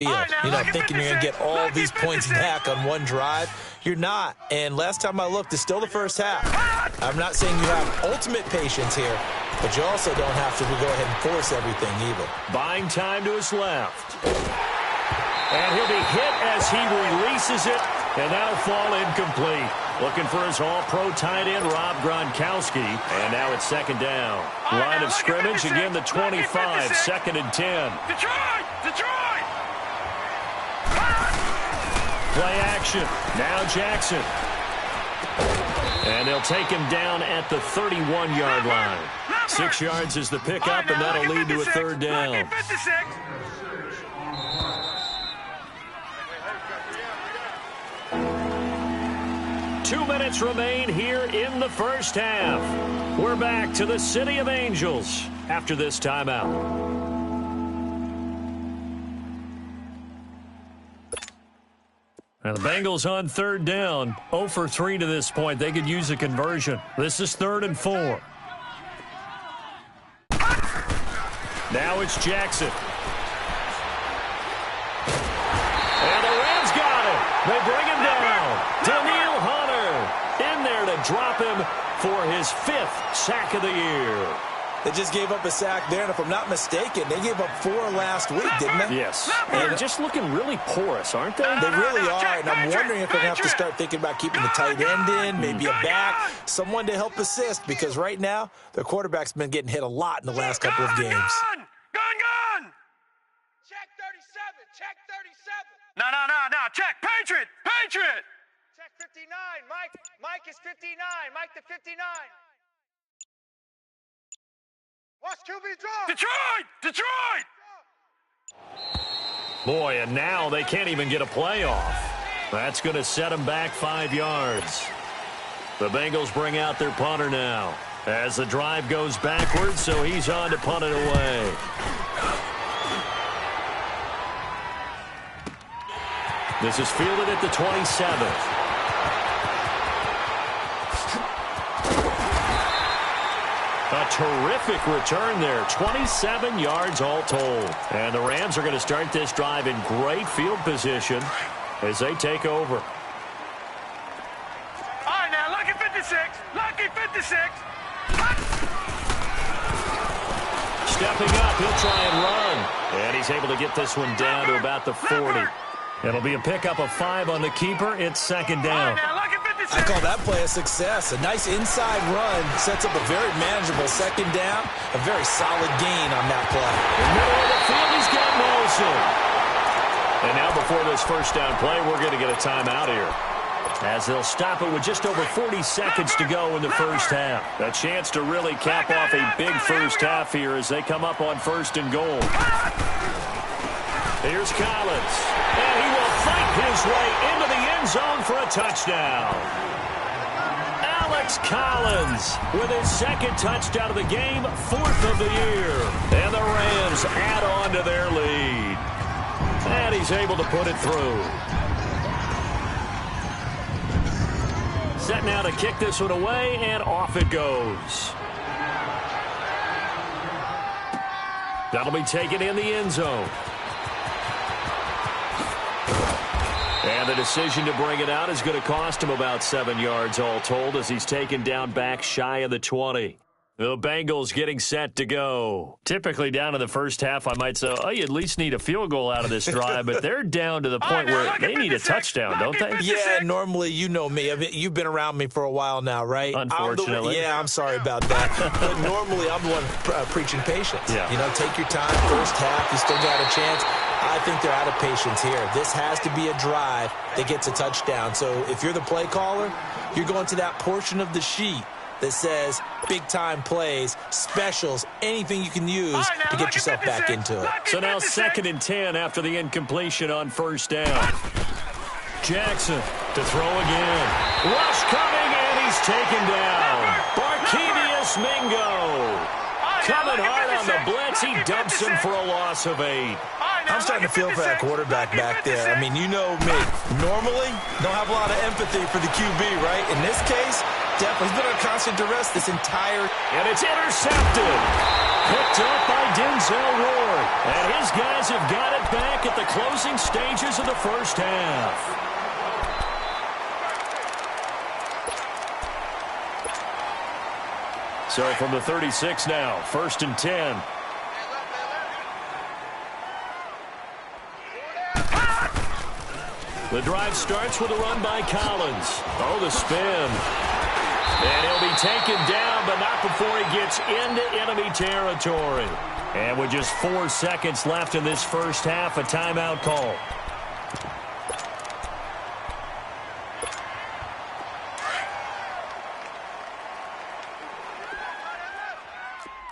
Thinking you're going to get all these points back on one drive. You're not. And last time I looked, it's still the first half. I'm not saying you have ultimate patience here, but you also don't have to go ahead and force everything either. Buying time to his left. And he'll be hit as he releases it, and that'll fall incomplete. Looking for his all-pro tight end, Rob Gronkowski. And now it's second down. Line of scrimmage, again the 25, second and 10. Detroit! Play action. Now Jackson. And they'll take him down at the 31-yard line. 6 yards is the pickup, and that'll lead to a third down. 2 minutes remain here in the first half. We're back to the City of Angels after this timeout. And the Bengals on third down, 0 for 3 to this point. They could use a conversion. This is 3rd and 4. Now it's Jackson. And the Rams got him. They bring him down. Danielle Hunter in there to drop him for his 5th sack of the year. They just gave up a sack there, and if I'm not mistaken, they gave up 4 last week, didn't they? Yes. And they're just looking really porous, aren't they? They really are, and I'm wondering if they're going to have to start thinking about keeping the tight end in, maybe a back, someone to help assist, because right now, their quarterback's been getting hit a lot in the last couple of games. Gun! Check 37, check 37. No, check, Patriot! Check 59, Mike is 59, Mike the 59. Watch QB draw! Detroit! Boy, and now they can't even get a play off. That's going to set them back 5 yards. The Bengals bring out their punter now as the drive goes backwards, so he's on to punt it away. This is fielded at the 27th. A terrific return there. 27 yards all told. And the Rams are going to start this drive in great field position as they take over. All right, now, lucky 56. Stepping up, he'll try and run. And he's able to get this one down to about the 40. It'll be a pickup of 5 on the keeper. It's second down. I call that play a success. A nice inside run sets up a very manageable second down. A very solid gain on that play. In the middle of the field, he's got Wilson. And now before this first down play, we're going to get a timeout here, as they'll stop it with just over 40 seconds to go in the first half. A chance to really cap off a big first half here as they come up on 1st and goal. Here's Collins, and he will fight his way into the end zone for a touchdown. Alex Collins with his 2nd touchdown of the game, 4th of the year. And the Rams add on to their lead. And he's able to put it through. Set now to kick this one away, and off it goes. That'll be taken in the end zone. And the decision to bring it out is going to cost him about 7 yards all told as he's taken down back shy of the 20. The Bengals getting set to go. Typically down in the first half, I might say, oh, you at least need a field goal out of this drive, but they're down to the point where they need a touchdown, don't they? Yeah, normally, you know me. I mean, you've been around me for a while now, right? Unfortunately. I'm sorry about that. But normally, I'm the one preaching patience. Yeah. Take your time. First half, you still got a chance. I think they're out of patience here. This has to be a drive that gets a touchdown. So if you're the play caller, you're going to that portion of the sheet that says big-time plays, specials, anything you can use to get yourself back into it. So now 2nd and 10 after the incompletion on 1st down. Jackson to throw again. Rush coming, and he's taken down. Barkevious Mingo. Coming hard on the blitz. He dumps him for a loss of 8. I'm starting to feel for that quarterback back there. I mean, you know me. Normally, don't have a lot of empathy for the QB, right? In this case, definitely. He's been under constant duress this entire... And it's intercepted. Picked up by Denzel Ward. And his guys have got it back at the closing stages of the first half. So from the 36 now, 1st and 10. The drive starts with a run by Collins. Oh, the spin. And he'll be taken down, but not before he gets into enemy territory. And with just 4 seconds left in this first half, a timeout call.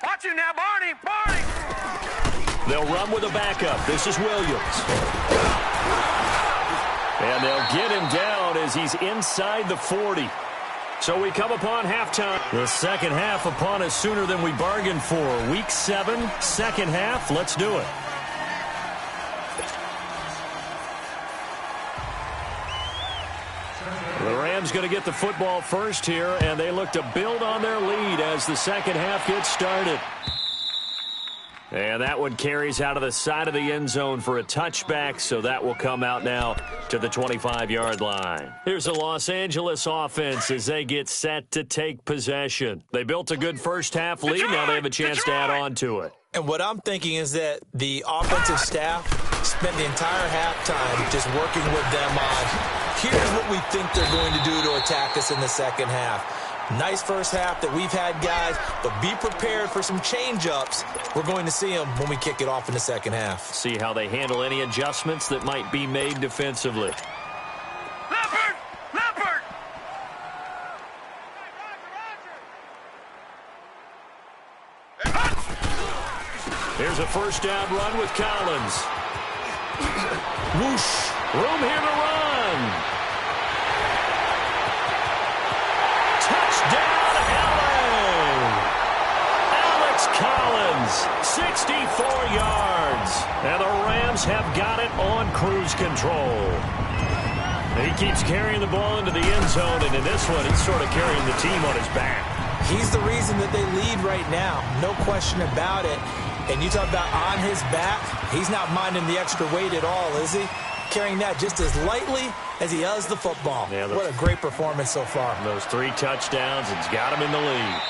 Watch you now, Barney! Barney! They'll run with a backup. This is Williams. And they'll get him down as he's inside the 40. So we come upon halftime. The second half upon us sooner than we bargained for. Week 7, second half. Let's do it. The Rams going to get the football first here, and they look to build on their lead as the second half gets started. And that one carries out of the side of the end zone for a touchback, so that will come out now to the 25-yard line. Here's the Los Angeles offense as they get set to take possession. They built a good first-half lead. Now they have a chance to add on to it. And what I'm thinking is that the offensive staff spent the entire halftime just working with them on, here's what we think they're going to do to attack us in the second half. Nice first half that we've had, guys, but be prepared for some change-ups. We're going to see them when we kick it off in the second half. See how they handle any adjustments that might be made defensively. Leopard! Leopard! Here's a first down run with Collins. Whoosh. Room here to run. Touchdown, LA! Alex Collins, 64 yards. And the Rams have got it on cruise control. He keeps carrying the ball into the end zone, and in this one, he's sort of carrying the team on his back. He's the reason that they lead right now, no question about it. And you talk about on his back, he's not minding the extra weight at all, is he? Carrying that just as lightly as he does the football. Yeah, what a great performance so far. Those 3 touchdowns, it's got him in the lead.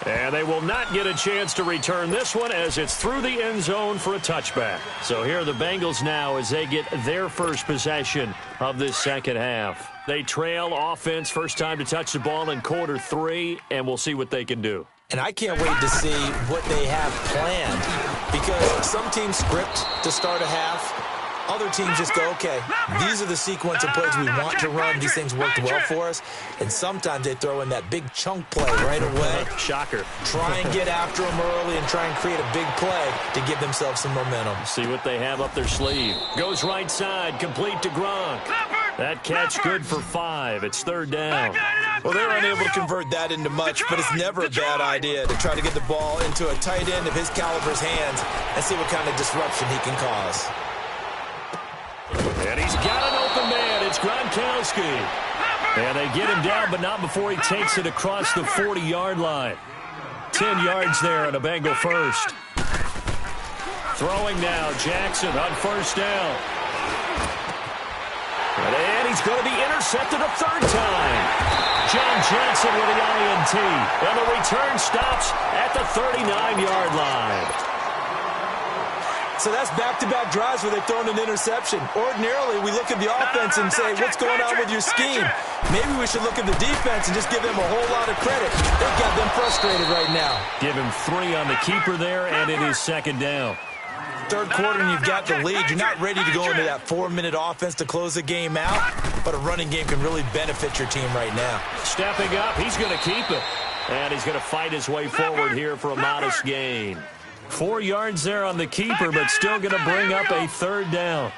And they will not get a chance to return this one as it's through the end zone for a touchback. So here are the Bengals now as they get their first possession of this second half. They trail offense, first time to touch the ball in quarter 3, and we'll see what they can do. And I can't wait to see what they have planned, because some teams script to start a half. Other teams just go, okay, these are the sequence of plays we want to run. These things worked well for us. And sometimes they throw in that big chunk play right away. Shocker. Try and get after them early and try and create a big play to give themselves some momentum. See what they have up their sleeve. Goes right side, complete to Gronk. That catch good for 5. It's third down. Well, they're unable to convert that into much, but it's never a bad idea to try to get the ball into a tight end of his caliber's hands and see what kind of disruption he can cause. And he's got an open man. It's Gronkowski. And they get him down, but not before he takes it across the 40-yard line. 10 yards there on a Bengal first. Throwing now, Jackson on first down. And he's going to be intercepted a third time. John Johnson with the INT. And the return stops at the 39-yard line. So that's back-to-back drives where they've thrown an interception. Ordinarily, we look at the offense and say, what's going on with your scheme? Maybe we should look at the defense and just give them a whole lot of credit. They've got them frustrated right now. Give him 3 on the keeper there, and it is second down. Third quarter, and you've got the lead. You're not ready to go into that 4-minute offense to close the game out, but a running game can really benefit your team right now. Stepping up, he's going to keep it. And he's going to fight his way forward here for a modest gain. 4 yards there on the keeper, but still going to bring up a third down.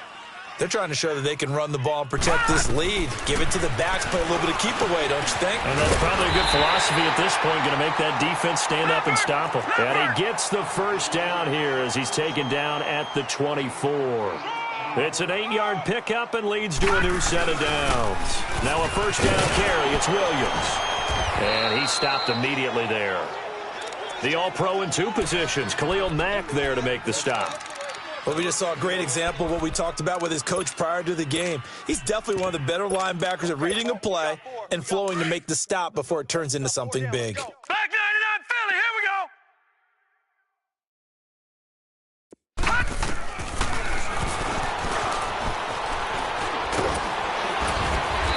They're trying to show that they can run the ball and protect this lead. Give it to the backs, play a little bit of keep away, don't you think? And that's probably a good philosophy at this point, going to make that defense stand up and stop him. And he gets the first down here as he's taken down at the 24. It's an 8-yard pickup and leads to a new set of downs. Now a first down carry. It's Williams. And he stopped immediately there. The All-Pro in 2 positions. Khalil Mack there to make the stop. Well, we just saw a great example of what we talked about with his coach prior to the game. He's definitely one of the better linebackers at reading a play and flowing to make the stop before it turns into something big. Back 99 Philly, here we go.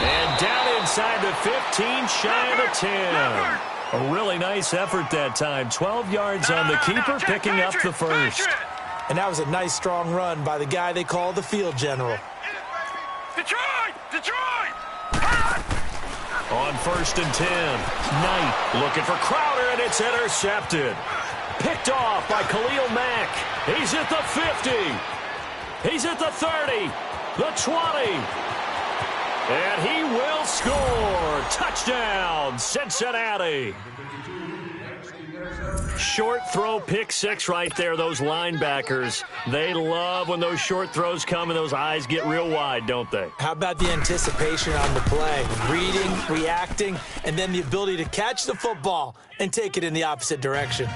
And down inside the 15, shy of the 10. A really nice effort that time. 12 yards on the keeper, picking up the first. And that was a nice, strong run by the guy they call the field general. Detroit! Detroit! On 1st and 10, Knight looking for Crowder, and it's intercepted. Picked off by Khalil Mack. He's at the 50. He's at the 30, the 20. And he will score. Touchdown, Cincinnati. Short throw, pick 6 right there. Those linebackers, they love when those short throws come and those eyes get real wide, don't they? How about the anticipation on the play? Reading, reacting, and then the ability to catch the football and take it in the opposite direction.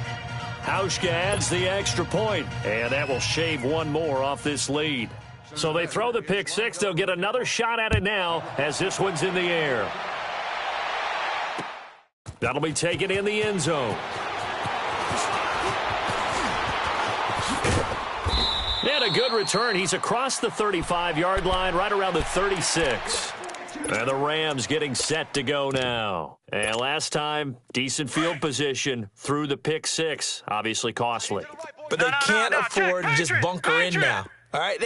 Hauschka adds the extra point, and that will shave one more off this lead. So they throw the pick 6. They'll get another shot at it now as this one's in the air. That'll be taken in the end zone. And a good return. He's across the 35-yard line, right around the 36. And the Rams getting set to go now. And last time, decent field position through the pick 6. Obviously costly. But they can't afford to just bunker in now. All right,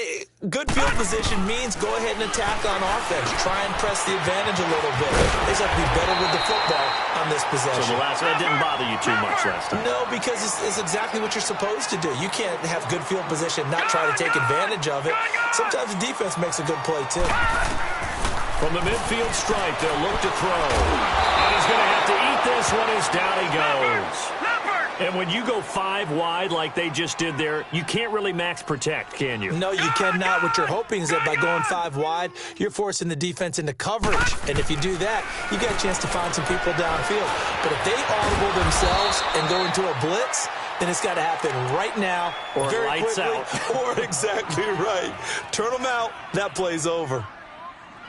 good field position means go ahead and attack on offense. Try and press the advantage a little bit. They just have to be better with the football on this possession. So the last one didn't bother you too much last time? No, because it's exactly what you're supposed to do. You can't have good field position, not try to take advantage of it. Sometimes the defense makes a good play, too. From the midfield stripe, they'll look to throw. And he's going to have to eat this one as down he goes. And when you go 5 wide like they just did there, you can't really max protect, can you? No, you cannot. What you're hoping is that by going 5 wide, you're forcing the defense into coverage. And if you do that, you get a chance to find some people downfield. But if they audible themselves and go into a blitz, then it's got to happen right now, or very lights quickly, out. Or exactly right. Turn them out. That play's over.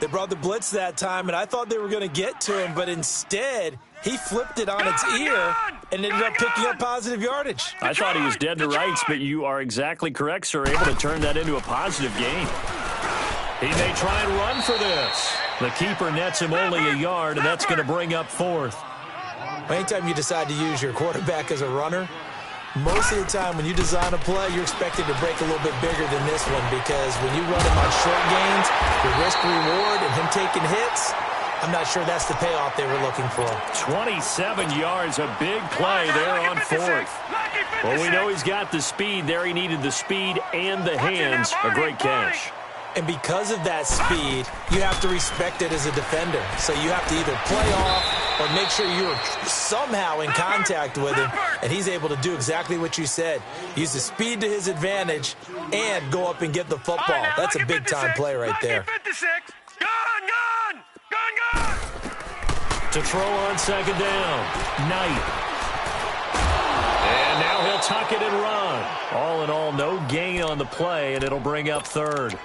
They brought the blitz that time, and I thought they were going to get to him, but instead he flipped it on its ear and ended up picking up positive yardage. I thought he was dead to rights, but you are exactly correct, sir. Able to turn that into a positive gain. He may try and run for this. The keeper nets him only a yard, and that's going to bring up 4th. Anytime you decide to use your quarterback as a runner, most of the time when you design a play, you're expected to break a little bit bigger than this one, because when you run him on short gains, the risk-reward and him taking hits, I'm not sure that's the payoff they were looking for. 27 yards, a big play there on 4th. Well, we know he's got the speed there. He needed the speed and the hands. A great catch. And because of that speed, you have to respect it as a defender. So you have to either play off or make sure you're somehow in contact with him, and he's able to do exactly what you said. Use the speed to his advantage and go up and get the football. That's a big-time play right there. To throw on 2nd down, Knight. And now he'll tuck it and run. All in all, no gain on the play, and it'll bring up 3rd.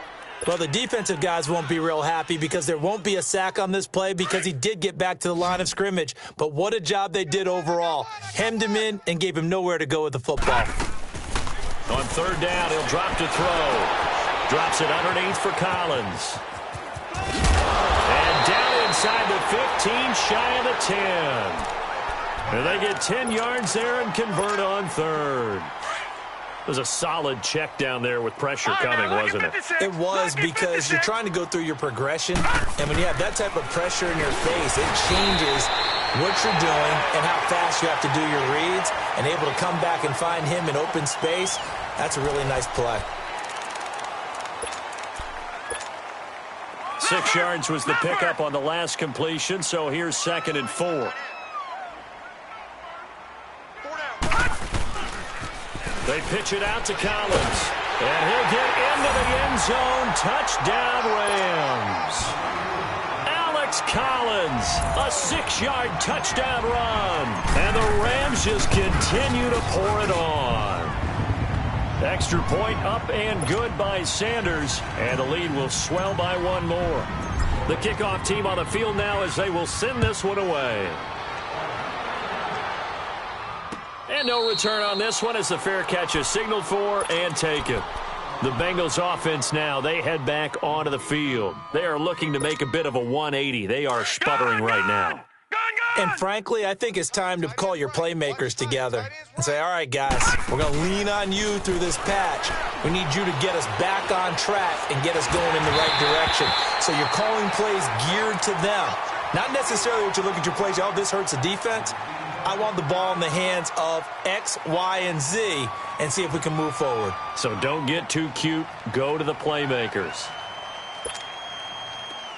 Well, the defensive guys won't be real happy because there won't be a sack on this play because he did get back to the line of scrimmage. But what a job they did overall. Hemmed him in and gave him nowhere to go with the football. On 3rd down, he'll drop to throw. Drops it underneath for Collins. And down inside the 15, shy of the 10. And they get 10 yards there and convert on 3rd. It was a solid check down there with pressure coming, wasn't it? It was, because you're trying to go through your progression, and when you have that type of pressure in your face, it changes what you're doing and how fast you have to do your reads, and able to come back and find him in open space. That's a really nice play. 6 yards was the pickup on the last completion, so here's 2nd and 4. They pitch it out to Collins. And he'll get into the end zone. Touchdown, Rams. Alex Collins, a 6-yard touchdown run. And the Rams just continue to pour it on. Extra point up and good by Sanders. And the lead will swell by one more. The kickoff team on the field now as they will send this one away. And no return on this one as the fair catch is signaled for and taken. The Bengals offense now, they head back onto the field. They are looking to make a bit of a 180. They are sputtering right now. And frankly, I think it's time to call your playmakers together and say, all right, guys, we're going to lean on you through this patch. We need you to get us back on track and get us going in the right direction. So you're calling plays geared to them. Not necessarily what you look at your plays, oh, this hurts the defense. I want the ball in the hands of X, Y, and Z and see if we can move forward. So don't get too cute. Go to the playmakers.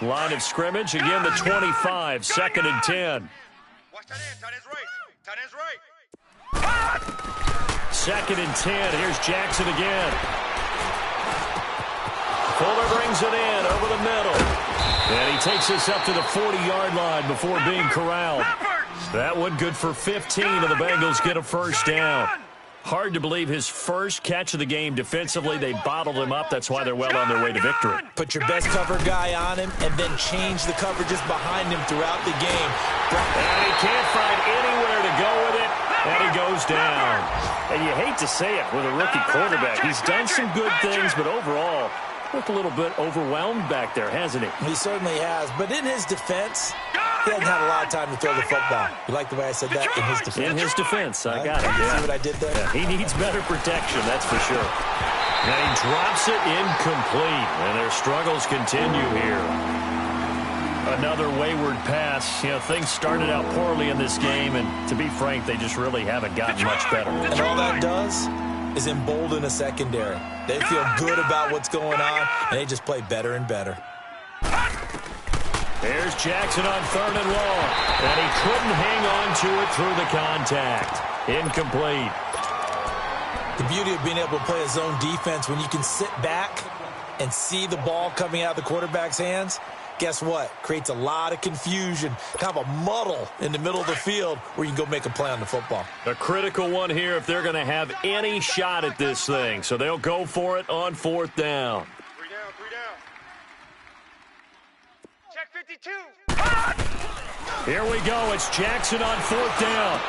Line of scrimmage, again the 25, 2nd and 10. Watch that end, tight end's right. Tight end's right. 2nd and 10, here's Jackson again. Fuller brings it in over the middle. And he takes this up to the 40-yard line before being corralled. That one good for 15, and the Bengals get a first down. Hard to believe his first catch of the game defensively. They bottled him up. That's why they're well on their way to victory. Put your best cover guy on him and then change the coverages behind him throughout the game. And he can't find anywhere to go with it, and he goes down. And you hate to say it with a rookie quarterback. He's done some good things, but overall, looked a little bit overwhelmed back there, hasn't he? He certainly has. But in his defense, he hasn't had a lot of time to throw the football. You like the way I said that? In his defense. In his defense, I got it. Yeah. See what I did there? Yeah, he needs better protection, that's for sure. And he drops it incomplete, and their struggles continue here. Another wayward pass. You know, things started out poorly in this game, and to be frank, they just really haven't gotten much better. And all that does is embolden a secondary. They feel good about what's going on, and they just play better and better. There's Jackson on 3rd and long, and he couldn't hang on to it through the contact. Incomplete. The beauty of being able to play a zone defense when you can sit back and see the ball coming out of the quarterback's hands, guess what? Creates a lot of confusion, kind of a muddle in the middle of the field where you can go make a play on the football. A critical one here if they're going to have any shot at this thing. So they'll go for it on 4th down. 3 down, 3 down. Check 52. Here we go. It's Jackson on 4th down.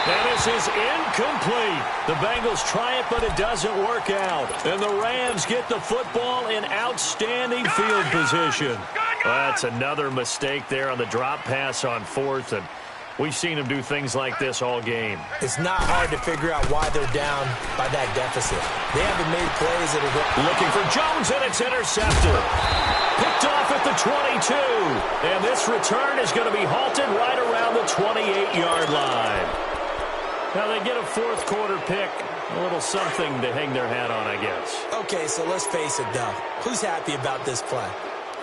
And this is incomplete. The Bengals try it, but it doesn't work out. And the Rams get the football in outstanding field position. That's another mistake there on the drop pass on 4th. And we've seen them do things like this all game. It's not hard to figure out why they're down by that deficit. They haven't made plays that are looking for Jones, and it's intercepted. Picked off at the 22. And this return is going to be halted right around the 28-yard line. Now they get a 4th quarter pick. A little something to hang their hat on, I guess. Okay, so let's face it, though. Who's happy about this play?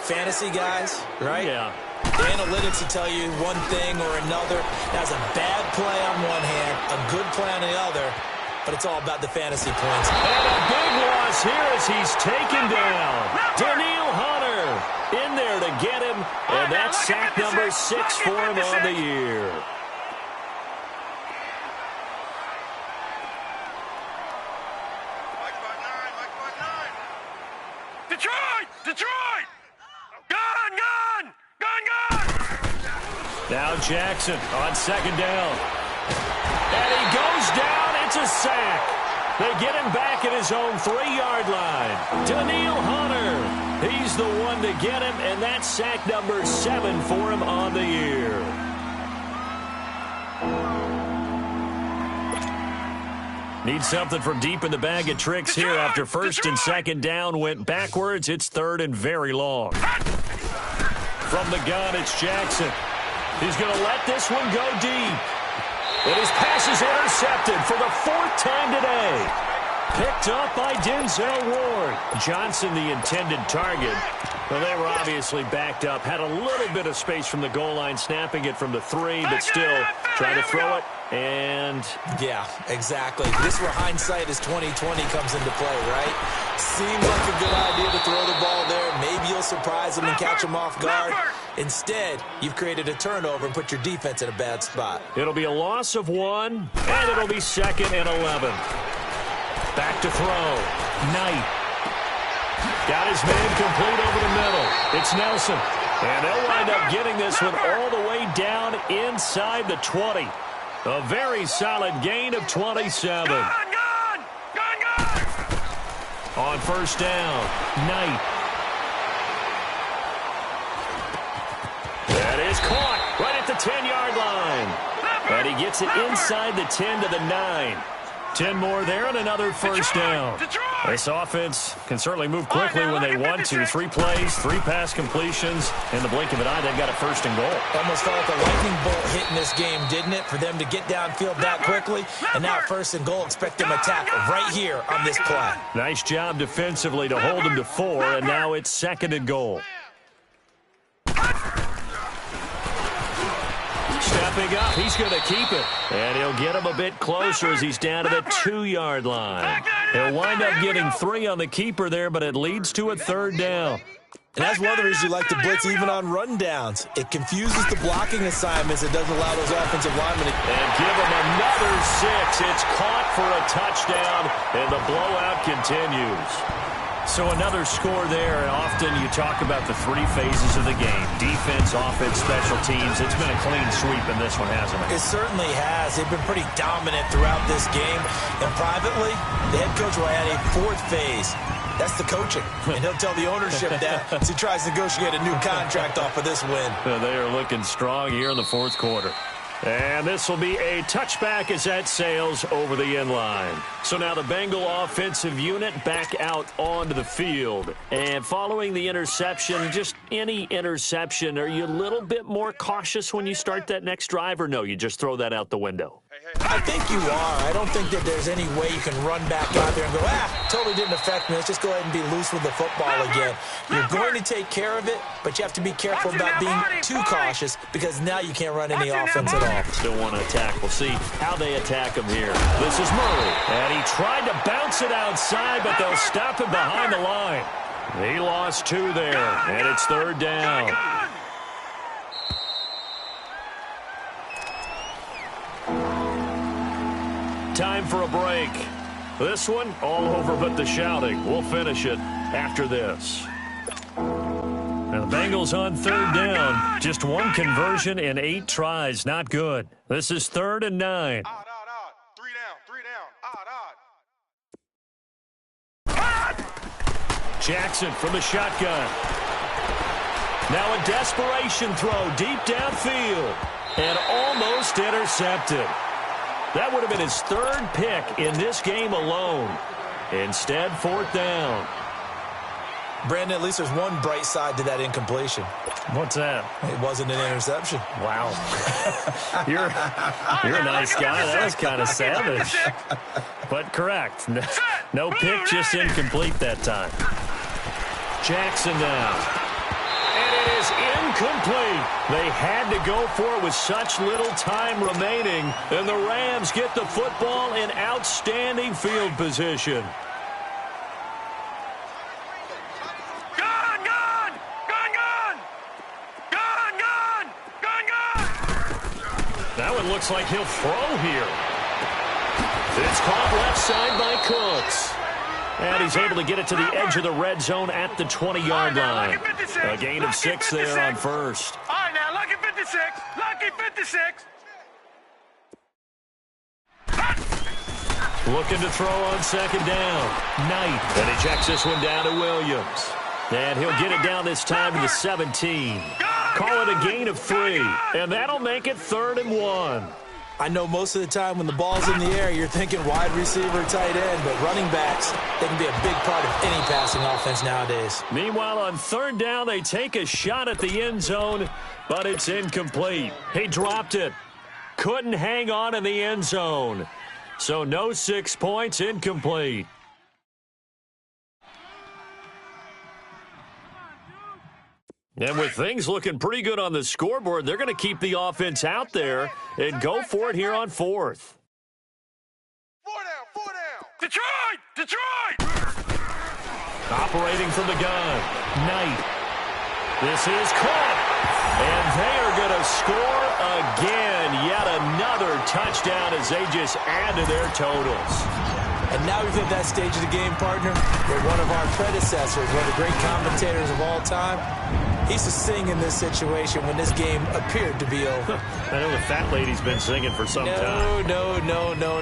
Fantasy guys, right? Yeah. The analytics will tell you one thing or another. That's a bad play on one hand, a good play on the other, but it's all about the fantasy points. And a big loss here as he's taken down. Daniil Hunter in there to get him, and that's sack number 6 for him on the year. Detroit! Detroit! Gun! Gun! Gun! Gun! Now Jackson on 2nd down. And he goes down. It's a sack. They get him back at his own 3-yard line. Daniil Hunter. He's the one to get him, and that's sack number 7 for him on the year. Need something from deep in the bag of tricks here after 1st and 2nd down went backwards. It's 3rd and very long. From the gun, it's Jackson. He's going to let this one go deep. And his pass is intercepted for the 4th time today. Picked up by Denzel Ward. Johnson, the intended target. Well, they were obviously backed up. Had a little bit of space from the goal line, snapping it from the 3, but still trying to throw it. And yeah, exactly. This is where hindsight is 20/20 comes into play, right? Seems like a good idea to throw the ball there. Maybe you'll surprise them and catch them off guard. Instead, you've created a turnover and put your defense in a bad spot. It'll be a loss of 1, and it'll be 2nd and 11. Back to throw. Knight. Got his man complete over the middle. It's Nelson. And they'll wind up getting this one all the way down inside the 20. A very solid gain of 27. On first down, Knight. That is caught right at the 10-yard line. And he gets it inside the 10 to the 9. 10 more there and another first down. This offense can certainly move quickly when they want to. 3 plays, 3 pass completions. In the blink of an eye, they've got a 1st and goal. Almost felt like a lightning bolt hit in this game, didn't it? For them to get downfield that quickly. And now 1st and goal, expect them to attack right here on this play. Nice job defensively to hold them to 4, and now it's 2nd and goal. Stepping up, he's going to keep it. And he'll get him a bit closer as he's down to the 2-yard line. He'll wind up getting 3 on the keeper there, but it leads to a 3rd down. And that's one of the reasons you like to blitz even on run downs. It confuses the blocking assignments. It doesn't allow those offensive linemen to... And give him another 6. It's caught for a touchdown, and the blowout continues. So another score there, and often you talk about the 3 phases of the game. Defense, offense, special teams. It's been a clean sweep in this one, hasn't it? It certainly has. They've been pretty dominant throughout this game. And privately, the head coach will add a 4th phase. That's the coaching. And he'll tell the ownership that as he tries to negotiate a new contract off of this win. They are looking strong here in the 4th quarter. And this will be a touchback as that sails over the end line. So now the Bengal offensive unit back out onto the field. And following the interception, just any interception, are you a little bit more cautious when you start that next drive, or no, you just throw that out the window? I think you are. I don't think that there's any way you can run back out there and go, totally didn't affect me. Let's just go ahead and be loose with the football again. You're going to take care of it, but you have to be careful about being too cautious because now you can't run any offense at all. Still want to attack. We'll see how they attack him here. This is Murray. And he tried to bounce it outside, but they'll stop him behind the line. He lost 2 there, and it's 3rd down. Time for a break. This one, all over but the shouting. We'll finish it after this. And the Bengals on 3rd down. Just 1 conversion in 8 tries. Not good. This is 3rd and 9. 3 down. Jackson from the shotgun. Now a desperation throw deep downfield. And almost intercepted. That would have been his 3rd pick in this game alone. Instead, 4th down. Brandon, at least there's one bright side to that incompletion. What's that? It wasn't an interception. Wow. You're a nice guy. That was kind of savage. But correct. No pick, just incomplete that time. Jackson now. And it is incomplete. They had to go for it with such little time remaining. And the Rams get the football in outstanding field position. That one looks like he'll throw here. It's caught left side by Cooks. And he's able to get it to the edge of the red zone at the 20-yard line. A gain of 6 there on first. All right, now, lucky 56. Lucky 56. Looking to throw on 2nd down. Knight. And he checks this one down to Williams. And he'll get it down this time to the 17. Call it a gain of 3. And that'll make it 3rd and 1. I know most of the time when the ball's in the air, you're thinking wide receiver, tight end, but running backs, they can be a big part of any passing offense nowadays. Meanwhile, on 3rd down, they take a shot at the end zone, but it's incomplete. He dropped it. Couldn't hang on in the end zone. So no 6 points, incomplete. And with things looking pretty good on the scoreboard, they're going to keep the offense out there and go for it here on 4th. 4 down. Detroit! Operating from the gun, Knight. This is caught. And they are going to score again. Yet another touchdown as they just add to their totals. And now we've hit that stage of the game, partner, where one of our predecessors, one of the great commentators of all time, he used to sing in this situation when this game appeared to be over. I know the fat lady's been singing for some time. No,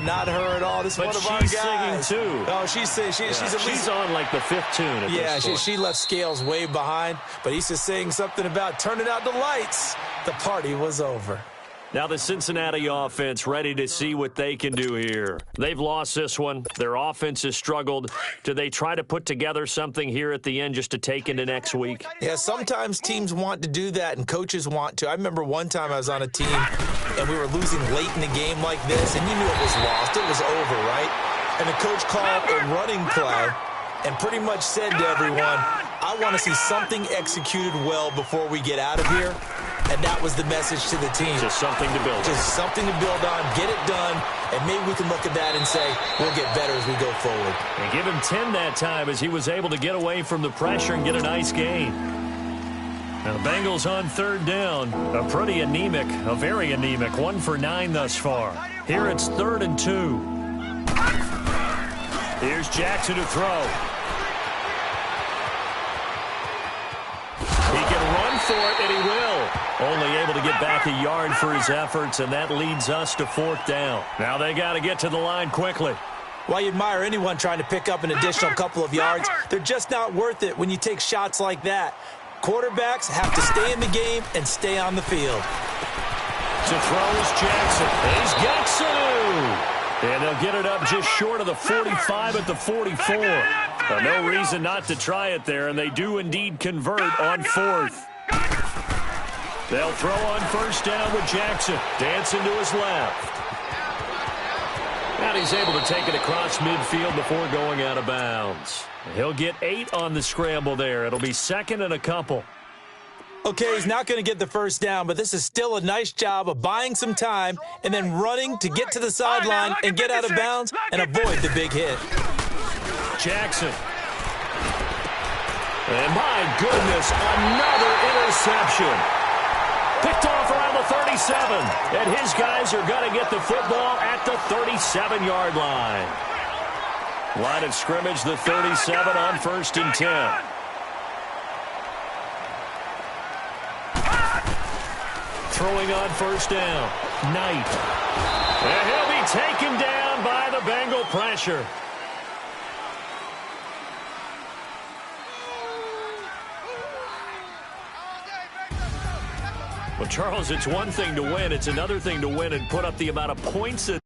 not her at all. This is one of our guys. But she's singing, too. Oh, she's on, like, the 5th tune at this point. She left Scales way behind, but he used to sing something about turning out the lights. The party was over. Now the Cincinnati offense ready to see what they can do here. They've lost this one. Their offense has struggled. Do they try to put together something here at the end just to take into next week? Yeah, sometimes teams want to do that and coaches want to. I remember one time I was on a team and we were losing late in the game like this, and you knew it was lost. It was over, right? And the coach called a running play and pretty much said to everyone, I want to see something executed well before we get out of here. And that was the message to the team. Just something to build on. Just something to build on, get it done, and maybe we can look at that and say, we'll get better as we go forward. And give him 10 that time as he was able to get away from the pressure and get a nice gain. Now the Bengals on 3rd down. A very anemic 1 for 9 thus far. Here it's 3rd and 2. Here's Jackson to throw. He can run for it, and he will. Only able to get back a yard for his efforts, and that leads us to 4th down. Now they got to get to the line quickly. While you admire anyone trying to pick up an additional couple of yards, they're just not worth it when you take shots like that. Quarterbacks have to stay in the game and stay on the field. To throw is Jackson. He's got Sanu. And they'll get it up just short of the 45 at the 44. No reason not to try it there, and they do indeed convert on 4th. They'll throw on 1st down with Jackson. Dancing to his left. And he's able to take it across midfield before going out of bounds. He'll get 8 on the scramble there. It'll be 2nd and a couple. Okay, he's not going to get the 1st down, but this is still a nice job of buying some time and then running to get to the sideline and get out of bounds and avoid the big hit. Jackson. And my goodness, another interception. Picked off around the 37. And his guys are going to get the football at the 37-yard line. Line of scrimmage, the 37 on 1st and 10. Throwing on 1st down. Knight. And he'll be taken down by the Bengal pressure. Well, Charles, it's one thing to win. It's another thing to win and put up the amount of points that